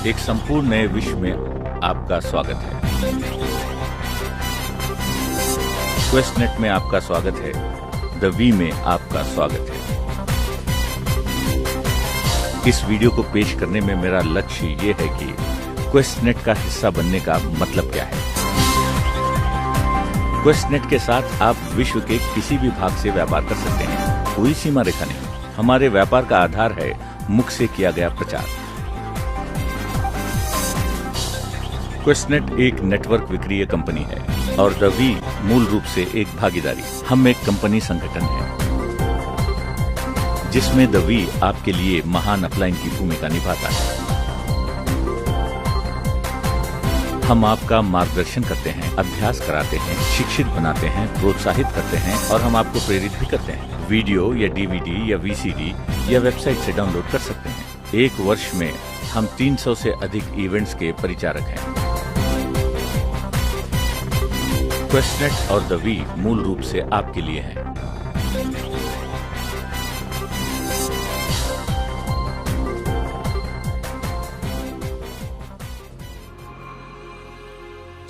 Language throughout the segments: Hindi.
एक संपूर्ण नए विश्व में आपका स्वागत है। क्वेस्टनेट में आपका स्वागत है। द वी में आपका स्वागत है। इस वीडियो को पेश करने में मेरा लक्ष्य ये है कि क्वेस्टनेट का हिस्सा बनने का मतलब क्या है। क्वेस्टनेट के साथ आप विश्व के किसी भी भाग से व्यापार कर सकते हैं, कोई सीमा रेखा नहीं। हमारे व्यापार का आधार है मुख से किया गया प्रचार। क्वेस्टनेट एक नेटवर्क विक्रीय कंपनी है और द वी मूल रूप से एक भागीदारी। हम एक कंपनी संगठन है जिसमें द वी आपके लिए महान अपलाइन की भूमिका निभाता है। हम आपका मार्गदर्शन करते हैं, अभ्यास कराते हैं, शिक्षित बनाते हैं, प्रोत्साहित करते हैं और हम आपको प्रेरित भी करते हैं। वीडियो या डीवीडी या वीसीडी या वेबसाइट से डाउनलोड कर सकते हैं। एक वर्ष में हम 300 से अधिक इवेंट्स के परिचारक हैं। क्वेस्टनेट और द वी मूल रूप से आपके लिए हैं।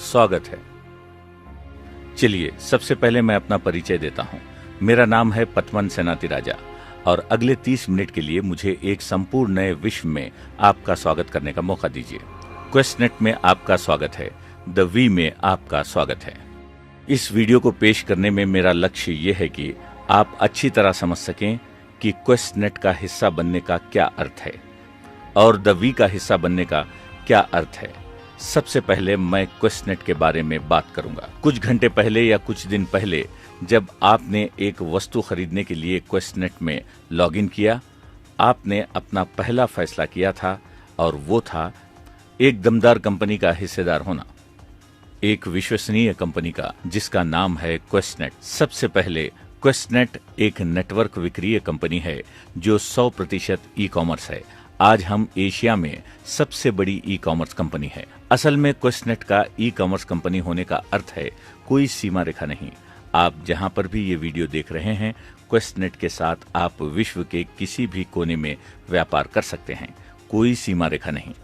स्वागत है। चलिए सबसे पहले मैं अपना परिचय देता हूं। मेरा नाम है पतमन सेनातिराजा और अगले 30 मिनट के लिए मुझे एक संपूर्ण नए विश्व में आपका स्वागत करने का मौका दीजिए। क्वेस्टनेट में आपका स्वागत है। द वी में आपका स्वागत है। इस वीडियो को पेश करने में मेरा लक्ष्य ये है कि आप अच्छी तरह समझ सकें कि क्वेस्टनेट का हिस्सा बनने का क्या अर्थ है और द वी का हिस्सा बनने का क्या अर्थ है। सबसे पहले मैं क्वेस्टनेट के बारे में बात करूंगा। कुछ घंटे पहले या कुछ दिन पहले जब आपने एक वस्तु खरीदने के लिए क्वेस्टनेट में लॉगिन किया, आपने अपना पहला फैसला किया था और वो था एक दमदार कंपनी का हिस्सेदार होना, एक विश्वसनीय कंपनी का जिसका नाम है क्वेस्टनेट। सबसे पहले क्वेस्टनेट एक नेटवर्क विक्रीय कंपनी है जो 100% ई कॉमर्स है। आज हम एशिया में सबसे बड़ी ई कॉमर्स कंपनी है। असल में क्वेस्टनेट का ई कॉमर्स कंपनी होने का अर्थ है कोई सीमा रेखा नहीं। आप जहां पर भी ये वीडियो देख रहे हैं, क्वेस्टनेट के साथ आप विश्व के किसी भी कोने में व्यापार कर सकते हैं, कोई सीमा रेखा नहीं।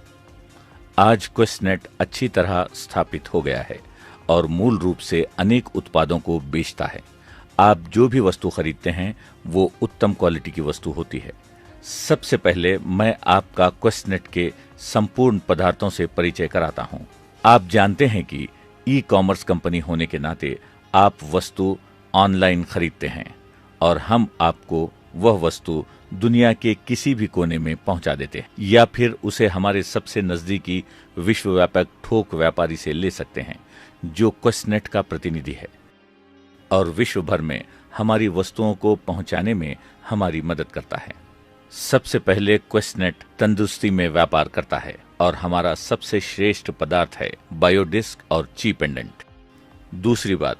आज क्वेस्टनेट अच्छी तरह स्थापित हो गया है और मूल रूप से अनेक उत्पादों को बेचता है। आप जो भी वस्तु खरीदते हैं वो उत्तम क्वालिटी की वस्तु होती है। सबसे पहले मैं आपका क्वेस्टनेट के संपूर्ण पदार्थों से परिचय कराता हूं। आप जानते हैं कि ई कॉमर्स कंपनी होने के नाते आप वस्तु ऑनलाइन खरीदते हैं और हम आपको वह वस्तु दुनिया के किसी भी कोने में पहुंचा देते हैं या फिर उसे हमारे सबसे नजदीकी विश्वव्यापक थोक व्यापारी से ले सकते हैं जो क्वेस्टनेट का प्रतिनिधि है और विश्व भर में हमारी वस्तुओं को पहुंचाने में हमारी मदद करता है। सबसे पहले क्वेस्टनेट तंदुरुस्ती में व्यापार करता है और हमारा सबसे श्रेष्ठ पदार्थ है बायोडिस्क और ची पेंडेंट। दूसरी बात,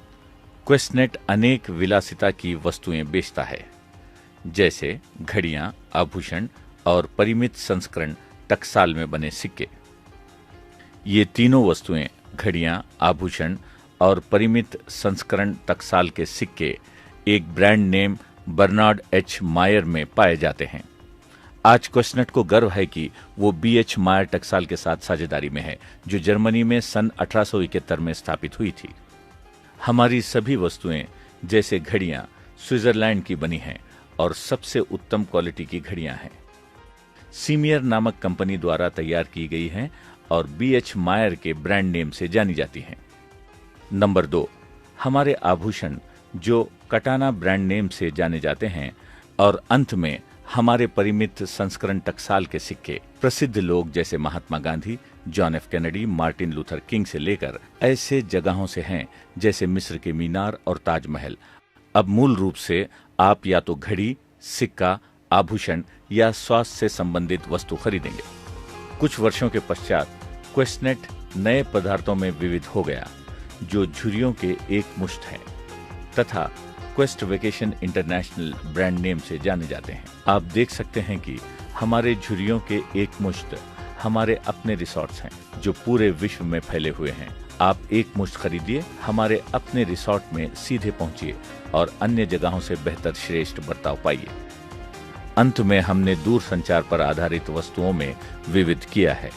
क्वेस्टनेट अनेक विलासिता की वस्तुएं बेचता है जैसे घड़ियां, आभूषण और परिमित संस्करण टकसाल में बने सिक्के। ये तीनों वस्तुएं घड़ियां, आभूषण और परिमित संस्करण टकसाल के सिक्के एक ब्रांड नेम बर्नार्ड एच मायर में पाए जाते हैं। आज क्वेस्टनेट को गर्व है कि वो BH मायर टकसाल के साथ साझेदारी में है जो जर्मनी में सन 1871 में स्थापित हुई थी। हमारी सभी वस्तुएं जैसे घड़ियां स्विट्जरलैंड की बनी हैं और सबसे उत्तम क्वालिटी की घड़ियां हैं। सीमियर नामक कंपनी द्वारा तैयार की गई हैं और BH मायर के ब्रांड नेम से जानी जाती हैं। नंबर 2, हमारे आभूषण जो कटाना ब्रांड नेम से जाने जाते हैं और अंत में हमारे परिमित संस्करण टकसाल के सिक्के प्रसिद्ध लोग जैसे Mahatma Gandhi, John F Kennedy, Martin Luther King से लेकर ऐसे जगहों से हैं जैसे मिस्र के मीनार और ताजमहल। अब मूल रूप से आप या तो घड़ी, सिक्का, आभूषण या स्वास्थ्य से संबंधित वस्तु खरीदेंगे। कुछ वर्षों के पश्चात क्वेस्टनेट नए पदार्थों में विविध हो गया जो झुर्रियों के एक मुश्त हैं तथा quest vacation international brand name से जाने जाते हैं। आप देख सकते हैं कि हमारे झुर्रियों के एक मुश्त हमारे अपने रिसोर्ट्स हैं जो पूरे विश्व में फैले हुए हैं। आप एक मुश्त खरीदिए, हमारे अपने रिसोर्ट में सीधे पहुंचिए और अन्य जगहों से बेहतर श्रेष्ठ बर्ताव पाइए। अंत में हमने दूर संचार पर आधारित वस्तुओं में विविध किया है।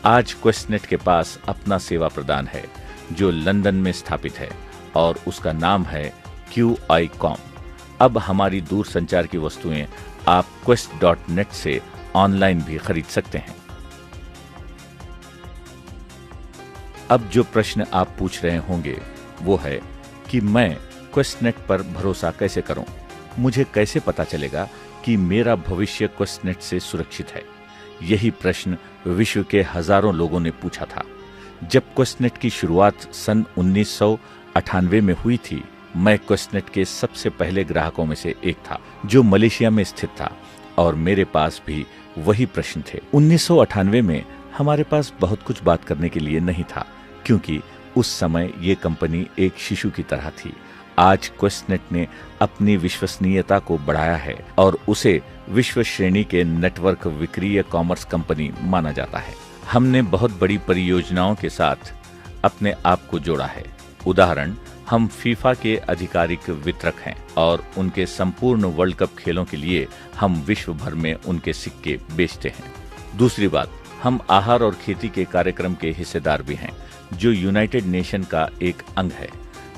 आज क्वेस्टनेट के पास अपना सेवा प्रदान है जो लंदन में स्थापित है और उसका नाम है QI.com। अब हमारी दूर संचार की वस्तुएं आप quest.net से ऑनलाइन भी खरीद सकते हैं। अब जो प्रश्न आप पूछ रहे होंगे वो है कि मैं क्वेस्टनेट पर भरोसा कैसे करूं? मुझे कैसे पता चलेगा कि मेरा भविष्य क्वेस्टनेट से सुरक्षित है? यही प्रश्न विश्व के हजारों लोगों ने पूछा था। जब क्वेस्टनेट की शुरुआत सन 1998 में हुई थी, मैं क्वेस्टनेट के सबसे पहले ग्राहकों में से एक था जो मलेशिया में स्थित था और मेरे पास भी वही प्रश्न थे। 1998 में हमारे पास बहुत कुछ बात करने के लिए नहीं था क्योंकि उस समय ये कंपनी एक शिशु की तरह थी। आज क्वेस्टनेट ने अपनी विश्वसनीयता को बढ़ाया है और उसे विश्व श्रेणी के नेटवर्क विक्रीय कॉमर्स कंपनी माना जाता है। हमने बहुत बड़ी परियोजनाओं के साथ अपने आप को जोड़ा है। उदाहरण, हम फीफा के आधिकारिक वितरक हैं और उनके संपूर्ण वर्ल्ड कप खेलों के लिए हम विश्व भर में उनके सिक्के बेचते हैं। दूसरी बात, हम आहार और खेती के कार्यक्रम के हिस्सेदार भी हैं जो यूनाइटेड नेशन का एक अंग है।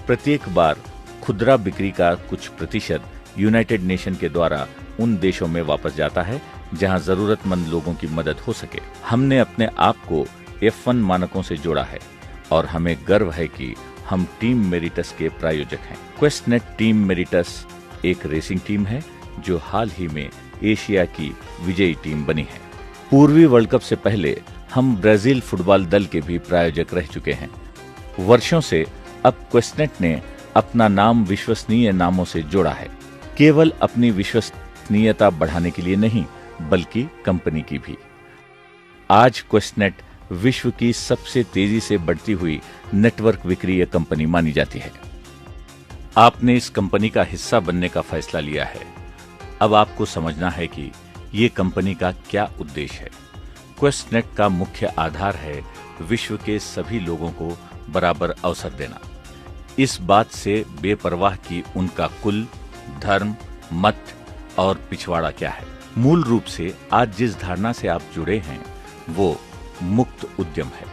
प्रत्येक बार खुदरा बिक्री का कुछ प्रतिशत यूनाइटेड नेशन के द्वारा उन देशों में वापस जाता है जहां जरूरतमंद लोगों की मदद हो सके। हमने अपने आप को F1 मानकों से जोड़ा है और हमें गर्व है कि हम टीम मेरिटस के प्रायोजक हैं। क्वेस्टनेट टीम मेरिटस एक रेसिंग टीम है जो हाल ही में एशिया की विजयी टीम बनी है। पूर्वी वर्ल्ड कप से पहले हम ब्राजील फुटबॉल दल के भी प्रायोजक रह चुके हैं। वर्षों से अब क्वेस्टनेट ने अपना नाम विश्वसनीय नामों से जोड़ा है, केवल अपनी विश्वसनीयता बढ़ाने के लिए नहीं बल्कि कंपनी की भी। आज क्वेस्टनेट विश्व की सबसे तेजी से बढ़ती हुई नेटवर्क विक्रीय कंपनी मानी जाती है। आपने इस कंपनी का हिस्सा बनने का फैसला लिया है। अब आपको समझना है कि ये कंपनी का क्या उद्देश्य है। क्वेस्टनेट का मुख्य आधार है विश्व के सभी लोगों को बराबर अवसर देना, इस बात से बेपरवाह कि उनका कुल, धर्म, मत और पिछवाड़ा क्या है। मूल रूप से आज जिस धारणा से आप जुड़े हैं वो मुक्त उद्यम है।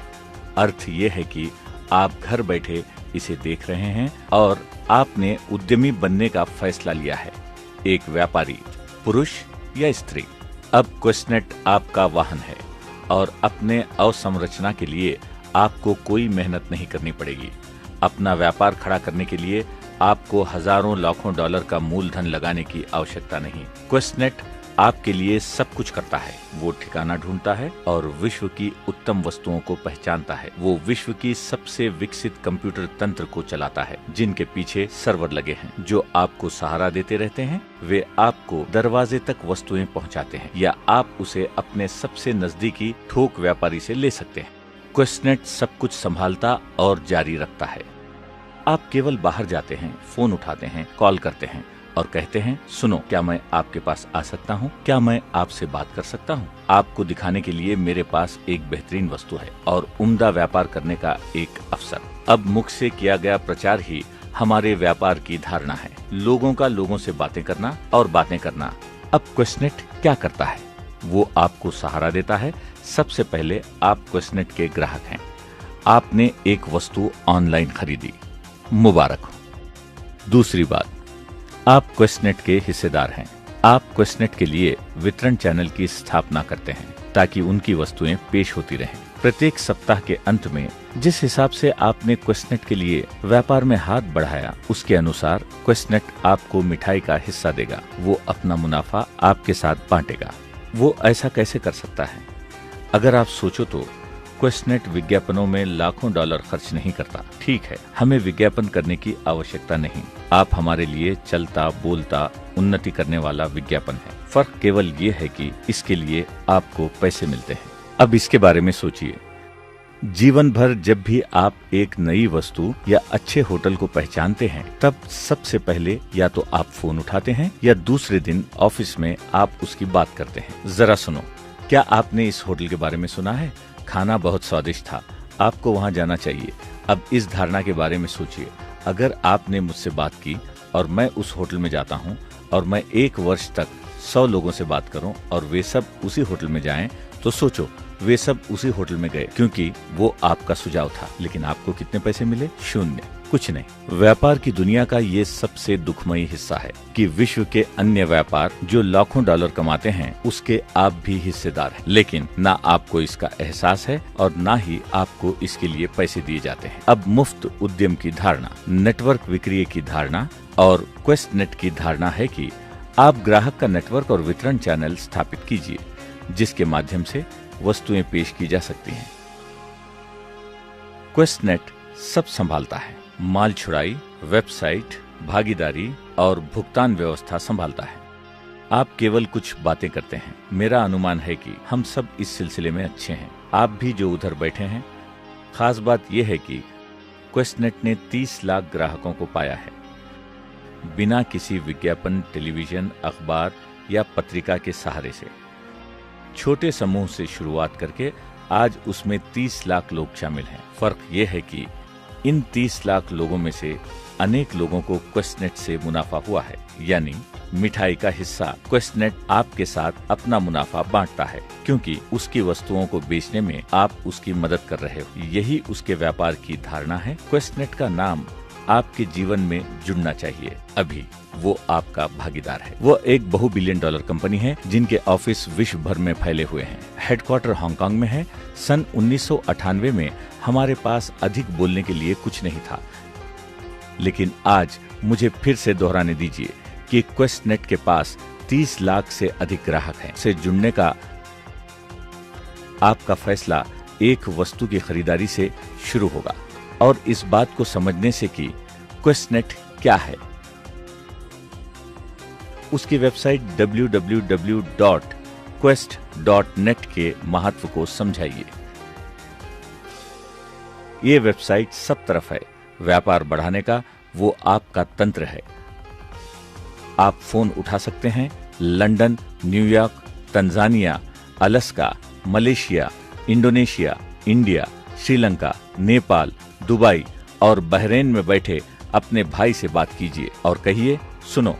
अर्थ ये है कि आप घर बैठे इसे देख रहे हैं और आपने उद्यमी बनने का फैसला लिया है, एक व्यापारी, पुरुष या स्त्री। अब क्वेस्टनेट आपका वाहन है और अपने अवसंरचना के लिए आपको कोई मेहनत नहीं करनी पड़ेगी। अपना व्यापार खड़ा करने के लिए आपको हजारों लाखों डॉलर का मूलधन लगाने की आवश्यकता नहीं। क्वेस्टनेट आपके लिए सब कुछ करता है। वो ठिकाना ढूंढता है और विश्व की उत्तम वस्तुओं को पहचानता है। वो विश्व की सबसे विकसित कंप्यूटर तंत्र को चलाता है जिनके पीछे सर्वर लगे हैं जो आपको सहारा देते रहते हैं। वे आपको दरवाजे तक वस्तुएं पहुंचाते हैं या आप उसे अपने सबसे नजदीकी थोक व्यापारी से ले सकते हैं। क्वेस्टनेट सब कुछ संभालता और जारी रखता है। आप केवल बाहर जाते हैं, फोन उठाते हैं, कॉल करते हैं और कहते हैं, सुनो, क्या मैं आपके पास आ सकता हूँ? क्या मैं आपसे बात कर सकता हूँ? आपको दिखाने के लिए मेरे पास एक बेहतरीन वस्तु है और उम्दा व्यापार करने का एक अवसर। अब मुख से किया गया प्रचार ही हमारे व्यापार की धारणा है, लोगों का लोगों से बातें करना और बातें करना। अब क्वेस्टनेट क्या करता है? वो आपको सहारा देता है। सबसे पहले आप क्वेस्टनेट के ग्राहक हैं। आपने एक वस्तु ऑनलाइन खरीदी, मुबारक हो। दूसरी बात, आप क्वेस्टनेट के हिस्सेदार हैं। आप क्वेस्टनेट के लिए वितरण चैनल की स्थापना करते हैं ताकि उनकी वस्तुएं पेश होती रहें। प्रत्येक सप्ताह के अंत में जिस हिसाब से आपने क्वेस्टनेट के लिए व्यापार में हाथ बढ़ाया, उसके अनुसार क्वेस्टनेट आपको मिठाई का हिस्सा देगा। वो अपना मुनाफा आपके साथ बांटेगा। वो ऐसा कैसे कर सकता है? अगर आप सोचो तो क्वेस्टनेट विज्ञापनों में लाखों डॉलर खर्च नहीं करता। ठीक है, हमें विज्ञापन करने की आवश्यकता नहीं। आप हमारे लिए चलता बोलता उन्नति करने वाला विज्ञापन है। फर्क केवल ये है कि इसके लिए आपको पैसे मिलते हैं। अब इसके बारे में सोचिए। जीवन भर जब भी आप एक नई वस्तु या अच्छे होटल को पहचानते हैं, तब सबसे पहले या तो आप फोन उठाते हैं या दूसरे दिन ऑफिस में आप उसकी बात करते हैं। जरा सुनो, क्या आपने इस होटल के बारे में सुना है? खाना बहुत स्वादिष्ट था, आपको वहाँ जाना चाहिए। अब इस धारणा के बारे में सोचिए, अगर आपने मुझसे बात की और मैं उस होटल में जाता हूँ और मैं 1 वर्ष तक 100 लोगों से बात करूँ और वे सब उसी होटल में जाएं, तो सोचो वे सब उसी होटल में गए क्योंकि वो आपका सुझाव था। लेकिन आपको कितने पैसे मिले? 0, कुछ नहीं। व्यापार की दुनिया का ये सबसे दुखमयी हिस्सा है कि विश्व के अन्य व्यापार जो लाखों डॉलर कमाते हैं उसके आप भी हिस्सेदार हैं, लेकिन ना आपको इसका एहसास है और ना ही आपको इसके लिए पैसे दिए जाते हैं। अब मुफ्त उद्यम की धारणा, नेटवर्क विक्रय की धारणा और क्वेस्टनेट की धारणा है कि आप ग्राहक का नेटवर्क और वितरण चैनल स्थापित कीजिए जिसके माध्यम से वस्तुएं पेश की जा सकती हैं। क्वेस्टनेट सब संभालता है, माल छुड़ाई, वेबसाइट, भागीदारी और भुगतान व्यवस्था संभालता है। आप केवल कुछ बातें करते हैं। मेरा अनुमान है कि हम सब इस सिलसिले में अच्छे हैं, आप भी जो उधर बैठे हैं। खास बात यह है कि क्वेस्टनेट ने 30 लाख ग्राहकों को पाया है, बिना किसी विज्ञापन, टेलीविजन, अखबार या पत्रिका के सहारे से। छोटे समूह से शुरुआत करके आज उसमें 30 लाख लोग शामिल हैं। फर्क ये है कि इन 30 लाख लोगों में से अनेक लोगों को क्वेस्टनेट से मुनाफा हुआ है, यानी मिठाई का हिस्सा क्वेस्टनेट आपके साथ अपना मुनाफा बांटता है क्योंकि उसकी वस्तुओं को बेचने में आप उसकी मदद कर रहे हो। यही उसके व्यापार की धारणा है। क्वेस्टनेट का नाम आपके जीवन में जुड़ना चाहिए। अभी वो आपका भागीदार है। वो एक बहु-बिलियन डॉलर कंपनी है जिनके ऑफिस विश्व भर में फैले हुए हैं। हेडक्वार्टर हांगकांग में है। सन 1998 में हमारे पास अधिक बोलने के लिए कुछ नहीं था, लेकिन आज मुझे फिर से दोहराने दीजिए कि क्वेस्टनेट के पास 30 लाख से अधिक ग्राहक हैं। से जुड़ने का आपका फैसला एक वस्तु की खरीदारी से शुरू होगा और इस बात को समझने से कि क्वेस्टनेट क्या है। उसकी वेबसाइट www.quest.net के महत्व को समझाइए। ये वेबसाइट सब तरफ है। व्यापार बढ़ाने का वो आपका तंत्र है। आप फोन उठा सकते हैं। London, New York, Tanzania, Alaska, Malaysia, Indonesia, India, Sri Lanka, Nepal, Dubai और बहरीन में बैठे अपने भाई से बात कीजिए और कहिए, सुनो,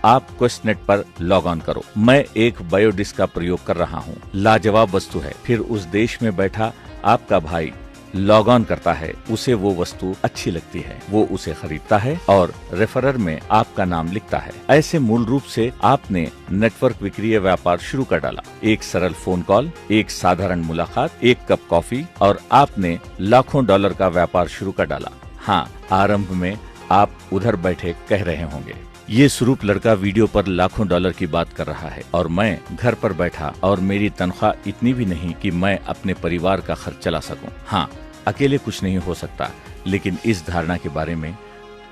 आप क्वेस्टनेट पर लॉग ऑन करो। मैं एक बायोडिस्क का प्रयोग कर रहा हूँ, लाजवाब वस्तु है। फिर उस देश में बैठा आपका भाई लॉग ऑन करता है, उसे वो वस्तु अच्छी लगती है, वो उसे खरीदता है और रेफरर में आपका नाम लिखता है। ऐसे मूल रूप से आपने नेटवर्क विक्रीय व्यापार शुरू कर डाला। एक सरल फोन कॉल, एक साधारण मुलाकात, एक कप कॉफी और आपने लाखों डॉलर का व्यापार शुरू कर डाला। हाँ, आरंभ में आप उधर बैठे कह रहे होंगे, ये स्वरूप लड़का वीडियो पर लाखों डॉलर की बात कर रहा है और मैं घर पर बैठा और मेरी तनख्वाह इतनी भी नहीं कि मैं अपने परिवार का खर्च चला सकूं। हाँ, अकेले कुछ नहीं हो सकता, लेकिन इस धारणा के बारे में,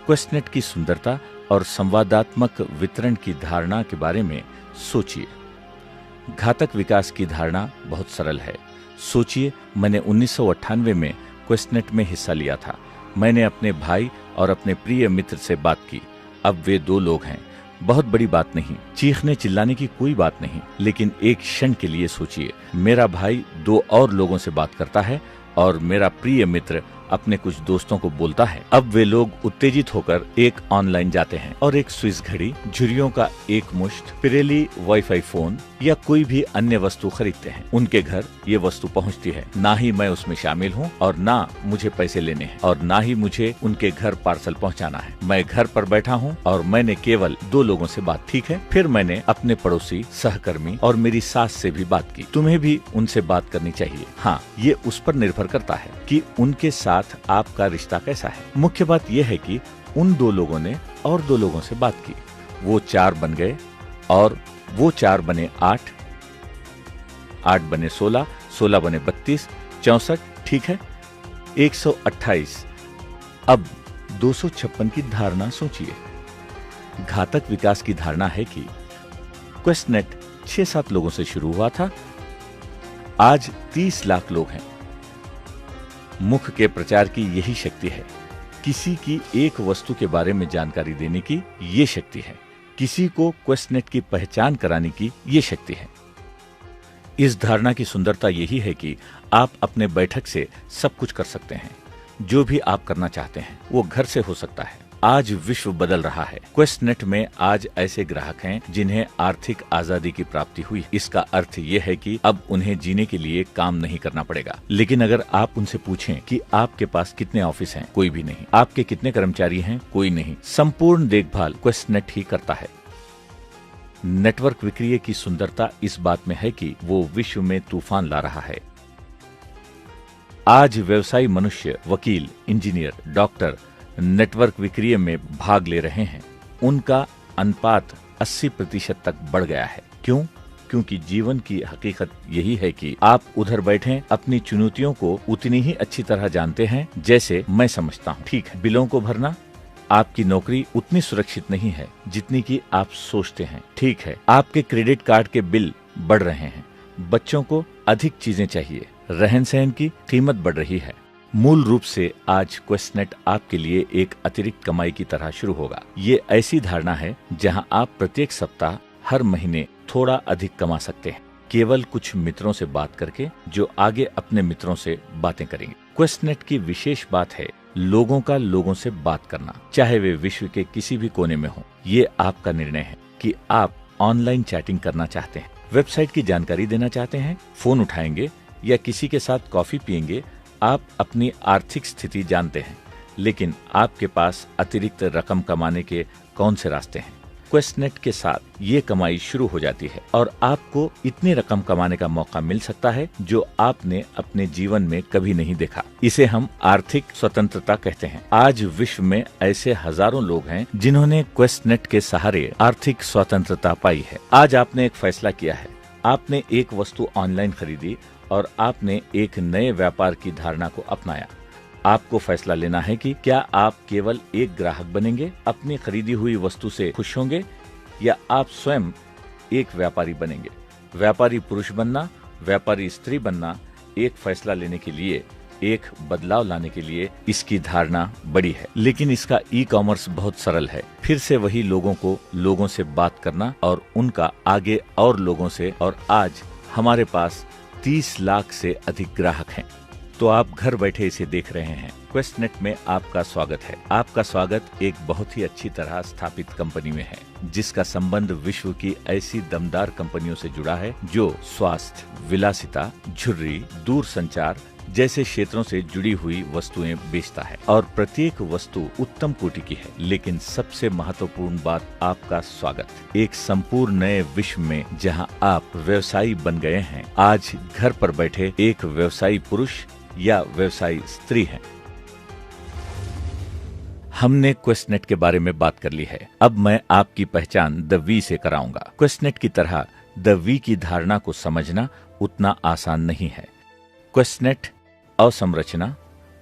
क्वेस्टनेट की सुंदरता और संवादात्मक वितरण की धारणा के बारे में सोचिए। घातक विकास की धारणा बहुत सरल है। सोचिए, मैंने 1998 में क्वेस्टनेट में हिस्सा लिया था। मैंने अपने भाई और अपने प्रिय मित्र से बात की। अब वे 2 लोग हैं। बहुत बड़ी बात नहीं, चीखने चिल्लाने की कोई बात नहीं, लेकिन एक क्षण के लिए सोचिए, मेरा भाई 2 और लोगों से बात करता है और मेरा प्रिय मित्र अपने कुछ दोस्तों को बोलता है। अब वे लोग उत्तेजित होकर एक ऑनलाइन जाते हैं और एक स्विस घड़ी, झुर्रियों का एक मुश्त, पिरेली वाईफाई फोन या कोई भी अन्य वस्तु खरीदते हैं। उनके घर ये वस्तु पहुंचती है। ना ही मैं उसमें शामिल हूं और ना मुझे पैसे लेने हैं और ना ही मुझे उनके घर पार्सल पहुंचाना है। मैं घर पर बैठा हूं और मैंने केवल 2 लोगों से बात, ठीक है। फिर मैंने अपने पड़ोसी, सहकर्मी और मेरी सास से भी बात की। तुम्हें भी उनसे बात करनी चाहिए। हाँ, ये उस पर निर्भर करता है कि उनके साथ आपका रिश्ता कैसा है। मुख्य बात यह है कि उन 2 लोगों ने और 2 लोगों से बात की। वो 4 बन गए और वो 4 बने 8, 8 बने 16, 16 बने 32, 64, ठीक है, 128। अब 256 की धारणा सोचिए। घातक विकास की धारणा है कि क्वेस्टनेट 6-7 लोगों से शुरू हुआ था, आज 30 लाख लोग हैं। मुख के प्रचार की यही शक्ति है। किसी की एक वस्तु के बारे में जानकारी देने की ये शक्ति है। किसी को क्वेस्टनेट की पहचान कराने की ये शक्ति है। इस धारणा की सुंदरता यही है कि आप अपने बैठक से सब कुछ कर सकते हैं। जो भी आप करना चाहते हैं वो घर से हो सकता है। आज विश्व बदल रहा है। क्वेस्टनेट में आज ऐसे ग्राहक हैं जिन्हें आर्थिक आजादी की प्राप्ति हुई। इसका अर्थ ये है कि अब उन्हें जीने के लिए काम नहीं करना पड़ेगा। लेकिन अगर आप उनसे पूछें कि आपके पास कितने ऑफिस हैं, कोई भी नहीं। आपके कितने कर्मचारी हैं, कोई नहीं। संपूर्ण देखभाल क्वेस्टनेट ही करता है। नेटवर्क विक्रीय की सुंदरता इस बात में है कि वो विश्व में तूफान ला रहा है। आज व्यवसायी मनुष्य, वकील, इंजीनियर, डॉक्टर नेटवर्क विक्रीय में भाग ले रहे हैं। उनका अनुपात 80% तक बढ़ गया है। क्यों? क्योंकि जीवन की हकीकत यही है कि आप उधर बैठे अपनी चुनौतियों को उतनी ही अच्छी तरह जानते हैं जैसे मैं समझता हूँ। ठीक है, बिलों को भरना, आपकी नौकरी उतनी सुरक्षित नहीं है जितनी कि आप सोचते हैं। ठीक है, आपके क्रेडिट कार्ड के बिल बढ़ रहे हैं। बच्चों को अधिक चीजें चाहिए। रहन सहन की कीमत बढ़ रही है। मूल रूप से आज क्वेस्टनेट आपके लिए एक अतिरिक्त कमाई की तरह शुरू होगा। ये ऐसी धारणा है जहां आप प्रत्येक सप्ताह, हर महीने थोड़ा अधिक कमा सकते हैं, केवल कुछ मित्रों से बात करके जो आगे अपने मित्रों से बातें करेंगे। क्वेस्टनेट की विशेष बात है लोगों का लोगों से बात करना, चाहे वे विश्व के किसी भी कोने में हो। ये आपका निर्णय है कि आप ऑनलाइन चैटिंग करना चाहते हैं, वेबसाइट की जानकारी देना चाहते हैं, फोन उठाएंगे या किसी के साथ कॉफी पिएंगे। आप अपनी आर्थिक स्थिति जानते हैं, लेकिन आपके पास अतिरिक्त रकम कमाने के कौन से रास्ते हैं? क्वेस्टनेट के साथ ये कमाई शुरू हो जाती है और आपको इतनी रकम कमाने का मौका मिल सकता है जो आपने अपने जीवन में कभी नहीं देखा। इसे हम आर्थिक स्वतंत्रता कहते हैं। आज विश्व में ऐसे हजारों लोग हैं जिन्होंने क्वेस्टनेट के सहारे आर्थिक स्वतंत्रता पाई है। आज आपने एक फैसला किया है। आपने एक वस्तु ऑनलाइन खरीदी और आपने एक नए व्यापार की धारणा को अपनाया। आपको फैसला लेना है कि क्या आप केवल एक ग्राहक बनेंगे, अपनी खरीदी हुई वस्तु से खुश होंगे, या आप स्वयं एक व्यापारी बनेंगे। व्यापारी पुरुष बनना, व्यापारी स्त्री बनना, एक फैसला लेने के लिए, एक बदलाव लाने के लिए इसकी धारणा बड़ी है। लेकिन इसका ई कॉमर्स बहुत सरल है। फिर से वही लोगों को लोगों से बात करना और उनका आगे और लोगों से। और आज हमारे पास 30 लाख से अधिक ग्राहक हैं। तो आप घर बैठे इसे देख रहे हैं। क्वेस्टनेट में आपका स्वागत है। आपका स्वागत एक बहुत ही अच्छी तरह स्थापित कंपनी में है, जिसका संबंध विश्व की ऐसी दमदार कंपनियों से जुड़ा है जो स्वास्थ्य, विलासिता, झुर्री, दूर संचार जैसे क्षेत्रों से जुड़ी हुई वस्तुएं बेचता है। और प्रत्येक वस्तु उत्तम कोटि की है। लेकिन सबसे महत्वपूर्ण बात, आपका स्वागत एक संपूर्ण नए विश्व में, जहां आप व्यवसायी बन गए हैं। आज घर पर बैठे एक व्यवसायी पुरुष या व्यवसायी स्त्री हैं। हमने क्वेस्टनेट के बारे में बात कर ली है। अब मैं आपकी पहचान द वी से कराऊंगा। क्वेस्टनेट की तरह द वी की धारणा को समझना उतना आसान नहीं है। क्वेस्टनेट अवसंरचना,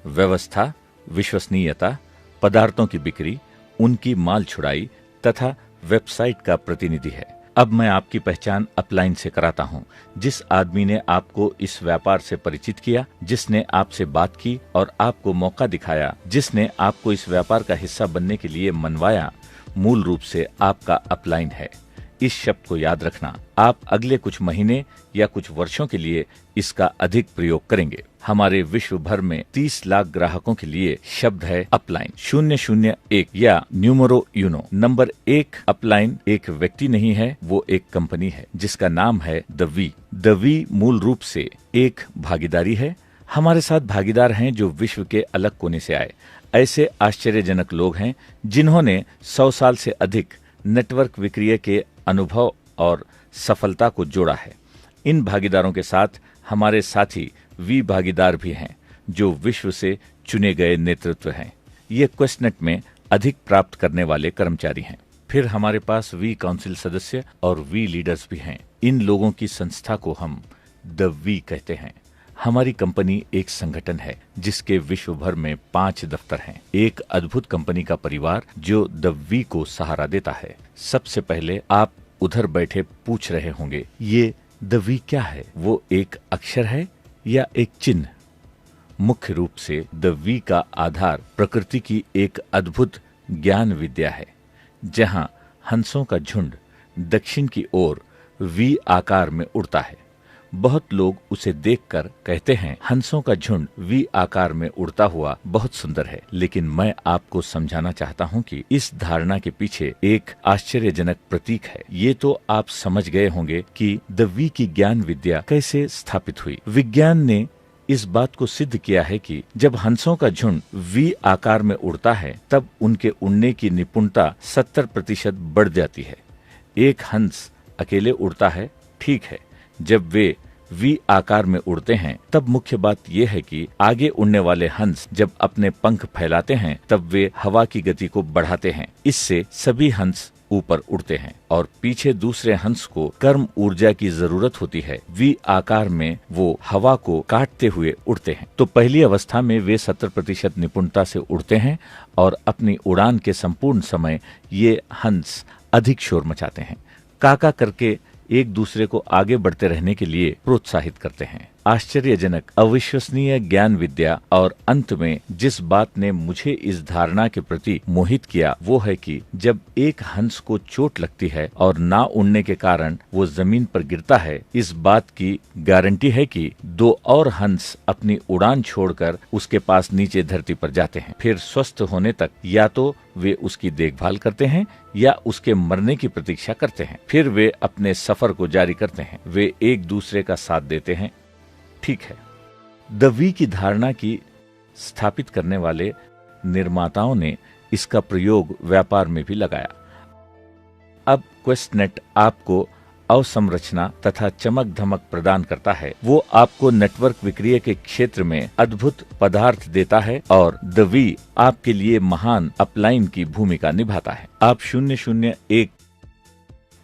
व्यवस्था, विश्वसनीयता, पदार्थों की बिक्री, उनकी माल छुड़ाई तथा वेबसाइट का प्रतिनिधि है। अब मैं आपकी पहचान अपलाइन से कराता हूँ। जिस आदमी ने आपको इस व्यापार से परिचित किया, जिसने आपसे बात की और आपको मौका दिखाया, जिसने आपको इस व्यापार का हिस्सा बनने के लिए मनवाया, मूल रूप से आपका अपलाइन है। इस शब्द को याद रखना। आप अगले कुछ महीने या कुछ वर्षों के लिए इसका अधिक प्रयोग करेंगे। हमारे विश्व भर में 30 लाख ग्राहकों के लिए शब्द है अपलाइन। 001 या न्यूमरो यूनो। नंबर 1 अपलाइन एक व्यक्ति नहीं है, वो एक कंपनी है जिसका नाम है द वी। द वी मूल रूप से एक भागीदारी है। हमारे साथ भागीदार हैं जो विश्व के अलग कोने से आए। ऐसे आश्चर्यजनक लोग हैं जिन्होंने 100 साल से अधिक नेटवर्क विक्रीय के अनुभव और सफलता को जोड़ा है। इन भागीदारों के साथ हमारे साथी वी भागीदार भी हैं जो विश्व से चुने गए नेतृत्व हैं। ये क्वेस्टनेट में अधिक प्राप्त करने वाले कर्मचारी हैं। फिर हमारे पास वी काउंसिल सदस्य और वी लीडर्स भी हैं। इन लोगों की संस्था को हम द वी कहते हैं। हमारी कंपनी एक संगठन है जिसके विश्व भर में 5 दफ्तर हैं। एक अद्भुत कंपनी का परिवार जो द वी को सहारा देता है। सबसे पहले आप उधर बैठे पूछ रहे होंगे, ये द वी क्या है? वो एक अक्षर है या एक चिन्ह? मुख्य रूप से द वी का आधार प्रकृति की एक अद्भुत ज्ञान विद्या है, जहां हंसों का झुंड दक्षिण की ओर वी आकार में उड़ता है। बहुत लोग उसे देखकर कहते हैं हंसों का झुंड वी आकार में उड़ता हुआ बहुत सुंदर है, लेकिन मैं आपको समझाना चाहता हूँ कि इस धारणा के पीछे एक आश्चर्यजनक प्रतीक है। ये तो आप समझ गए होंगे कि द वी की ज्ञान विद्या कैसे स्थापित हुई। विज्ञान ने इस बात को सिद्ध किया है कि जब हंसों का झुंड वी आकार में उड़ता है तब उनके उड़ने की निपुणता 70% बढ़ जाती है। एक हंस अकेले उड़ता है, ठीक है, जब वे वी आकार में उड़ते हैं तब मुख्य बात यह है कि आगे उड़ने वाले हंस जब अपने पंख फैलाते हैं तब वे हवा की गति को बढ़ाते हैं। इससे सभी हंस ऊपर उड़ते हैं और पीछे दूसरे हंस को कर्म ऊर्जा की जरूरत होती है। वी आकार में वो हवा को काटते हुए उड़ते हैं। तो पहली अवस्था में वे 70% निपुणता से उड़ते हैं और अपनी उड़ान के संपूर्ण समय ये हंस अधिक शोर मचाते हैं, काका करके एक दूसरे को आगे बढ़ते रहने के लिए प्रोत्साहित करते हैं। आश्चर्यजनक, अविश्वसनीय ज्ञान विद्या और अंत में जिस बात ने मुझे इस धारणा के प्रति मोहित किया वो है कि जब एक हंस को चोट लगती है और ना उड़ने के कारण वो जमीन पर गिरता है, इस बात की गारंटी है कि दो और हंस अपनी उड़ान छोड़कर उसके पास नीचे धरती पर जाते हैं। फिर स्वस्थ होने तक या तो वे उसकी देखभाल करते हैं या उसके मरने की प्रतीक्षा करते हैं। फिर वे अपने सफर को जारी करते हैं। वे एक दूसरे का साथ देते हैं। ठीक है, द वी की धारणा की स्थापित करने वाले निर्माताओं ने इसका प्रयोग व्यापार में भी लगाया। अब क्वेस्टनेट आपको अवसंरचना तथा चमक धमक प्रदान करता है। वो आपको नेटवर्क विक्रिय के क्षेत्र में अद्भुत पदार्थ देता है और द वी आपके लिए महान अपलाइन की भूमिका निभाता है। आप 001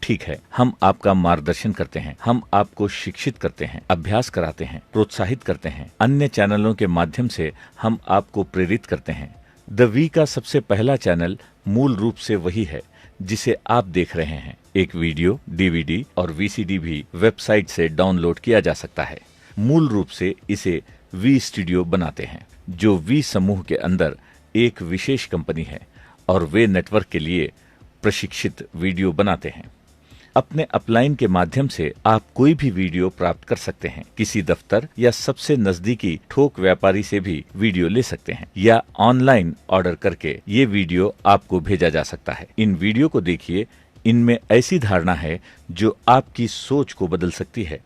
ठीक है, हम आपका मार्गदर्शन करते हैं, हम आपको शिक्षित करते हैं, अभ्यास कराते हैं, प्रोत्साहित करते हैं। अन्य चैनलों के माध्यम से हम आपको प्रेरित करते हैं। द वी का सबसे पहला चैनल मूल रूप से वही है जिसे आप देख रहे हैं। एक वीडियो, डीवीडी और वीसीडी भी वेबसाइट से डाउनलोड किया जा सकता है। मूल रूप से इसे वी स्टूडियो बनाते हैं, जो वी समूह के अंदर एक विशेष कंपनी है और वे नेटवर्क के लिए प्रशिक्षित वीडियो बनाते हैं। अपने अपलाइन के माध्यम से आप कोई भी वीडियो प्राप्त कर सकते हैं। किसी दफ्तर या सबसे नजदीकी थोक व्यापारी से भी वीडियो ले सकते हैं या ऑनलाइन ऑर्डर करके ये वीडियो आपको भेजा जा सकता है। इन वीडियो को देखिए, इनमें ऐसी धारणा है जो आपकी सोच को बदल सकती है।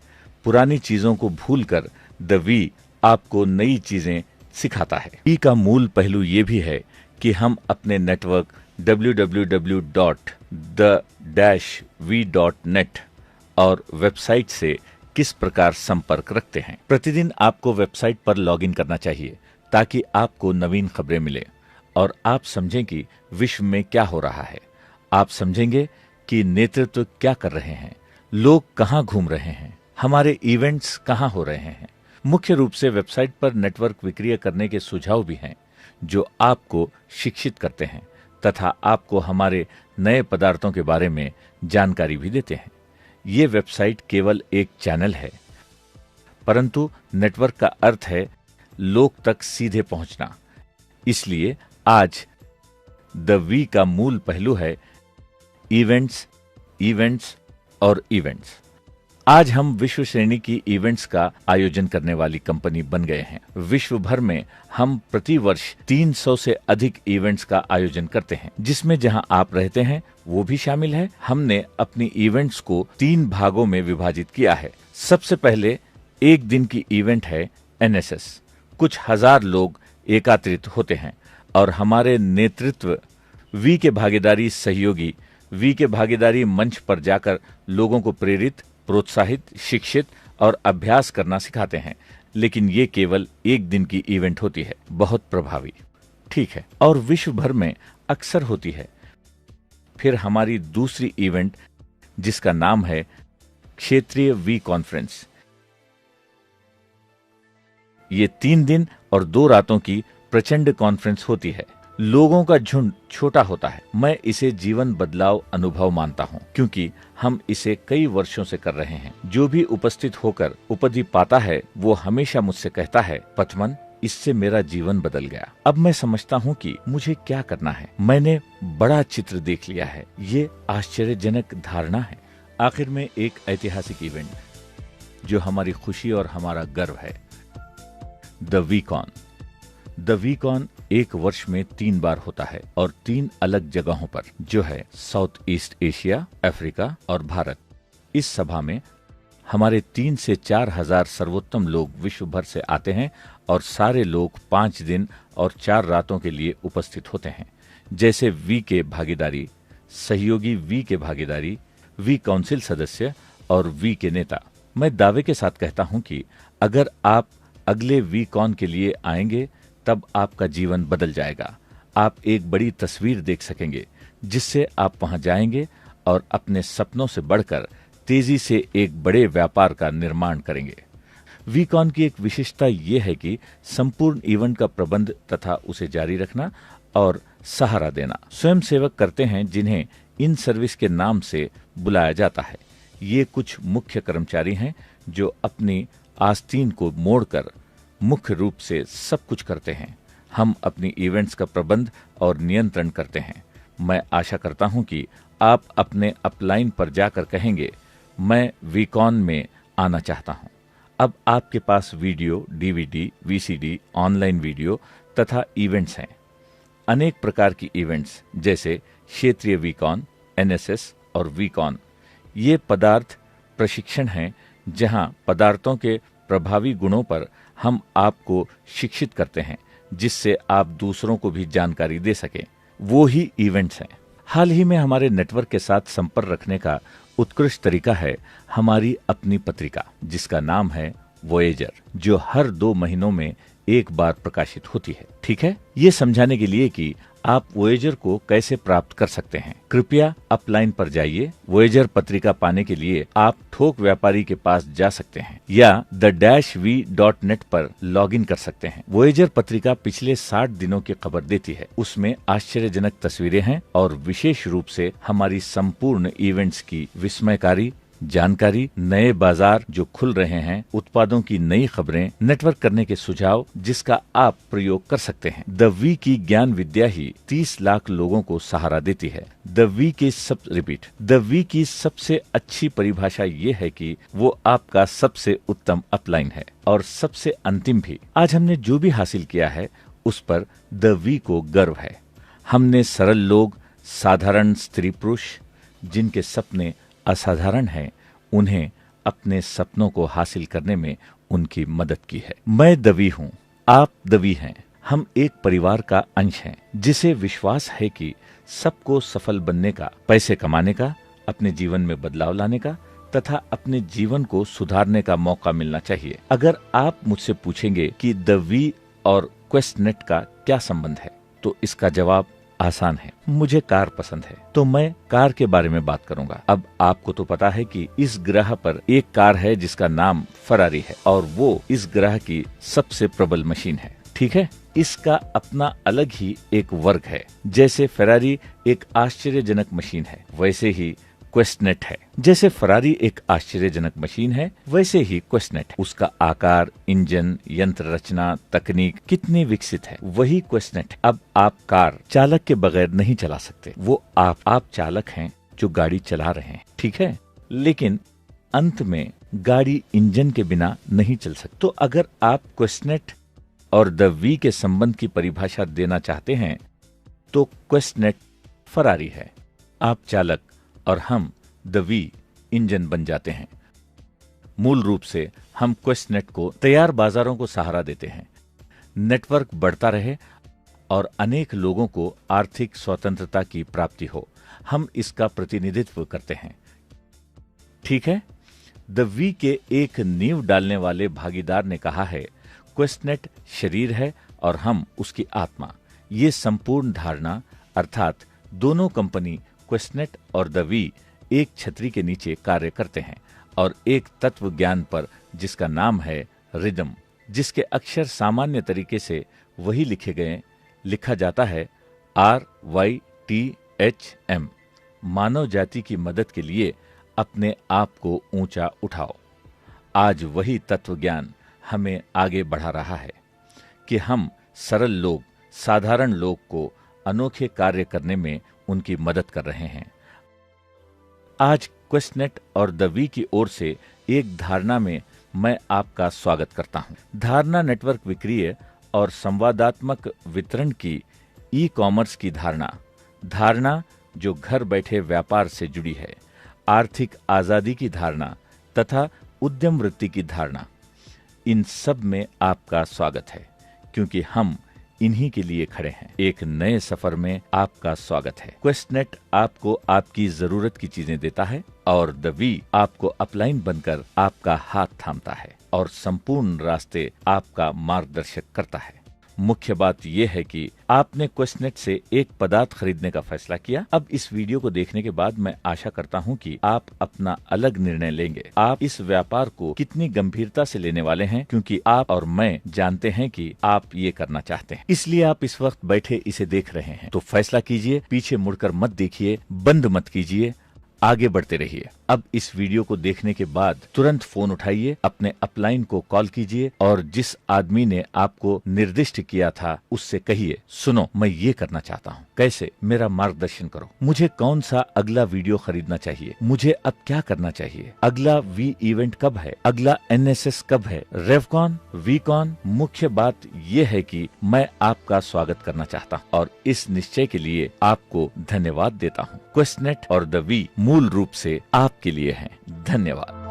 पुरानी चीजों को भूलकर द वी आपको नई चीजें सिखाता है। वी का मूल पहलू ये भी है कि हम अपने नेटवर्क www.the-v.net और वेबसाइट से किस प्रकार संपर्क रखते हैं। प्रतिदिन आपको वेबसाइट पर लॉगिन करना चाहिए ताकि आपको नवीन खबरें मिले और आप समझें कि विश्व में क्या हो रहा है। आप समझेंगे कि नेतृत्व क्या कर रहे हैं, लोग कहाँ घूम रहे हैं, हमारे इवेंट्स कहाँ हो रहे हैं। मुख्य रूप से वेबसाइट पर नेटवर्क विक्रिय करने के सुझाव भी हैं जो आपको शिक्षित करते हैं तथा आपको हमारे नए पदार्थों के बारे में जानकारी भी देते हैं। ये वेबसाइट केवल एक चैनल है, परंतु नेटवर्क का अर्थ है लोग तक सीधे पहुंचना। इसलिए आज द वी का मूल पहलू है इवेंट्स, इवेंट्स और इवेंट्स। आज हम विश्व श्रेणी की इवेंट्स का आयोजन करने वाली कंपनी बन गए हैं। विश्व भर में हम प्रति वर्ष 300 से अधिक इवेंट्स का आयोजन करते हैं, जिसमें जहां आप रहते हैं वो भी शामिल है। हमने अपनी इवेंट्स को 3 भागों में विभाजित किया है। सबसे पहले एक दिन की इवेंट है एनएसएस। कुछ हजार लोग एकत्रित होते हैं और हमारे नेतृत्व वी के भागीदारी सहयोगी वी के भागीदारी मंच पर जाकर लोगों को प्रेरित, प्रोत्साहित, शिक्षित और अभ्यास करना सिखाते हैं। लेकिन ये केवल एक दिन की इवेंट होती है, बहुत प्रभावी, ठीक है, और विश्व भर में अक्सर होती है। फिर हमारी दूसरी इवेंट जिसका नाम है क्षेत्रीय वी कॉन्फ्रेंस। ये 3 दिन और 2 रातों की प्रचंड कॉन्फ्रेंस होती है। लोगों का झुंड छोटा होता है। मैं इसे जीवन बदलाव अनुभव मानता हूँ, क्योंकि हम इसे कई वर्षों से कर रहे हैं। जो भी उपस्थित होकर उपाधि पाता है वो हमेशा मुझसे कहता है, पथमन, इससे मेरा जीवन बदल गया। अब मैं समझता हूँ कि मुझे क्या करना है। मैंने बड़ा चित्र देख लिया है। ये आश्चर्यजनक धारणा है। आखिर में एक ऐतिहासिक इवेंट जो हमारी खुशी और हमारा गर्व है। द वीकॉन। द वीकॉन एक वर्ष में 3 बार होता है और 3 अलग जगहों पर, जो है साउथ ईस्ट एशिया, अफ्रीका और भारत। इस सभा में हमारे 3 से 4 हजार सर्वोत्तम लोग विश्व भर से आते हैं और सारे लोग 5 दिन और 4 रातों के लिए उपस्थित होते हैं। जैसे वी के भागीदारी, सहयोगी वी के भागीदारी, वी काउंसिल सदस्य और वी के नेता। मैं दावे के साथ कहता हूं कि अगर आप अगले वीकॉन के लिए आएंगे तब आपका जीवन बदल जाएगा। आप एक बड़ी तस्वीर देख सकेंगे जिससे आप वहां जाएंगे और अपने सपनों से बढ़कर तेजी से एक बड़े व्यापार का निर्माण करेंगे। वीकॉन की एक विशेषता ये है कि संपूर्ण इवेंट का प्रबंध तथा उसे जारी रखना और सहारा देना स्वयं सेवक करते हैं, जिन्हें इन सर्विस के नाम से बुलाया जाता है। ये कुछ मुख्य कर्मचारी हैं जो अपनी आस्तीन को मोड़कर मुख्य रूप से सब कुछ करते हैं। हम अपनी इवेंट्स का प्रबंध और नियंत्रण करते हैं। मैं आशा करता हूं कि आप अपने अपलाइन पर जाकर कहेंगे, मैं वीकॉन में आना चाहता हूं। अब आपके पास video, DVD, VCD, online video तथा इवेंट्स हैं। अनेक प्रकार की इवेंट्स जैसे क्षेत्रीय वीकॉन, एनएसएस और वीकॉन। ये पदार्थ प्रशिक्षण हैं जहां पदार्थों के प्रभावी गुणों पर हम आपको शिक्षित करते हैं, जिससे आप दूसरों को भी जानकारी दे सकें। वो ही इवेंट्स हैं। हाल ही में हमारे नेटवर्क के साथ संपर्क रखने का उत्कृष्ट तरीका है हमारी अपनी पत्रिका, जिसका नाम है वोएजर, जो हर 2 महीनों में एक बार प्रकाशित होती है। ठीक है, ये समझाने के लिए कि आप वोएजर को कैसे प्राप्त कर सकते हैं, कृपया अपलाइन पर जाइए। वोएजर पत्रिका पाने के लिए आप थोक व्यापारी के पास जा सकते हैं या the-v.net पर लॉगिन कर सकते हैं। वोएजर पत्रिका पिछले 60 दिनों की खबर देती है। उसमें आश्चर्यजनक तस्वीरें हैं और विशेष रूप से हमारी संपूर्ण इवेंट्स की विस्मयकारी जानकारी, नए बाजार जो खुल रहे हैं, उत्पादों की नई खबरें, नेटवर्क करने के सुझाव जिसका आप प्रयोग कर सकते हैं। द वी की ज्ञान विद्या ही 30 लाख लोगों को सहारा देती है। द वी की सबसे अच्छी परिभाषा ये है कि वो आपका सबसे उत्तम अपलाइन है और सबसे अंतिम भी। आज हमने जो भी हासिल किया है उस पर द वी को गर्व है। हमने सरल लोग, साधारण स्त्री पुरुष जिनके सपने असाधारण हैं, उन्हें अपने सपनों को हासिल करने में उनकी मदद की है। मैं दवी हूँ, आप दवी हैं। हम एक परिवार का अंश हैं, जिसे विश्वास है कि सबको सफल बनने का, पैसे कमाने का, अपने जीवन में बदलाव लाने का तथा अपने जीवन को सुधारने का मौका मिलना चाहिए। अगर आप मुझसे पूछेंगे कि दवी और क्वेस्टनेट का क्या संबंध है, तो इसका जवाब आसान है। मुझे कार पसंद है, तो मैं कार के बारे में बात करूंगा। अब आपको तो पता है कि इस ग्रह पर एक कार है जिसका नाम फरारी है और वो इस ग्रह की सबसे प्रबल मशीन है। ठीक है, इसका अपना अलग ही एक वर्ग है। जैसे फरारी एक आश्चर्यजनक मशीन है, वैसे ही क्वेस्टनेट है। जैसे फरारी एक आश्चर्यजनक मशीन है, वैसे ही क्वेस्टनेट है। उसका आकार, इंजन, यंत्र रचना, तकनीक कितनी विकसित है, वही क्वेस्टनेट है। अब आप कार चालक के बगैर नहीं चला सकते। वो आप चालक हैं जो गाड़ी चला रहे हैं, ठीक है, लेकिन अंत में गाड़ी इंजन के बिना नहीं चल सकती। तो अगर आप क्वेस्टनेट और द वी के संबंध की परिभाषा देना चाहते हैं, तो क्वेस्टनेट फरारी है, आप चालक और हम द वी इंजन बन जाते हैं। मूल रूप से हम क्वेस्टनेट को तैयार बाजारों को सहारा देते हैं, नेटवर्क बढ़ता रहे और अनेक लोगों को आर्थिक स्वतंत्रता की प्राप्ति हो। हम इसका प्रतिनिधित्व करते हैं। ठीक है, द वी के एक नींव डालने वाले भागीदार ने कहा है, क्वेस्टनेट शरीर है और हम उसकी आत्मा। ये संपूर्ण धारणा अर्थात दोनों कंपनी क्वेस्टनेट और द वी एक छतरी के नीचे कार्य करते हैं और एक तत्व ज्ञान पर जिसका नाम है रिदम, जिसके अक्षर सामान्य तरीके से वही लिखा जाता है RYTHM। मानव जाति की मदद के लिए अपने आप को ऊंचा उठाओ। आज वही तत्व ज्ञान हमें आगे बढ़ा रहा है कि हम सरल लोग, साधारण लोग को अनोखे कार्य करने में उनकी मदद कर रहे हैं। आज क्वेस्टनेट और द वी की ओर से एक धारणा में मैं आपका स्वागत करता हूं। धारणा नेटवर्क विक्रीय और संवादात्मक वितरण की ई कॉमर्स की धारणा जो घर बैठे व्यापार से जुड़ी है, आर्थिक आजादी की धारणा तथा उद्यम वृत्ति की धारणा, इन सब में आपका स्वागत है, क्योंकि हम इन्हीं के लिए खड़े हैं। एक नए सफर में आपका स्वागत है। क्वेस्टनेट आपको आपकी जरूरत की चीजें देता है और द वी आपको अपलाइन बनकर आपका हाथ थामता है और संपूर्ण रास्ते आपका मार्गदर्शक करता है। मुख्य बात यह है कि आपने क्वेस्टनेट से एक पदार्थ खरीदने का फैसला किया। अब इस वीडियो को देखने के बाद मैं आशा करता हूं कि आप अपना अलग निर्णय लेंगे। आप इस व्यापार को कितनी गंभीरता से लेने वाले हैं, क्योंकि आप और मैं जानते हैं कि आप ये करना चाहते हैं। इसलिए आप इस वक्त बैठे इसे देख रहे हैं, तो फैसला कीजिए, पीछे मुड़कर मत देखिए, बंद मत कीजिए, आगे बढ़ते रहिए। अब इस वीडियो को देखने के बाद तुरंत फोन उठाइए, अपने अपलाइन को कॉल कीजिए और जिस आदमी ने आपको निर्दिष्ट किया था उससे कहिए, सुनो, मैं ये करना चाहता हूँ, कैसे, मेरा मार्गदर्शन करो। मुझे कौन सा अगला वीडियो खरीदना चाहिए, मुझे अब क्या करना चाहिए, अगला वी इवेंट कब है, अगला NSS कब है, रेवकॉन, वीकॉन। मुख्य बात यह है कि मैं आपका स्वागत करना चाहता हूँ और इस निश्चय के लिए आपको धन्यवाद देता हूँ। क्वेस्टनेट और द वी मूल रूप से आपके लिए हैं। धन्यवाद।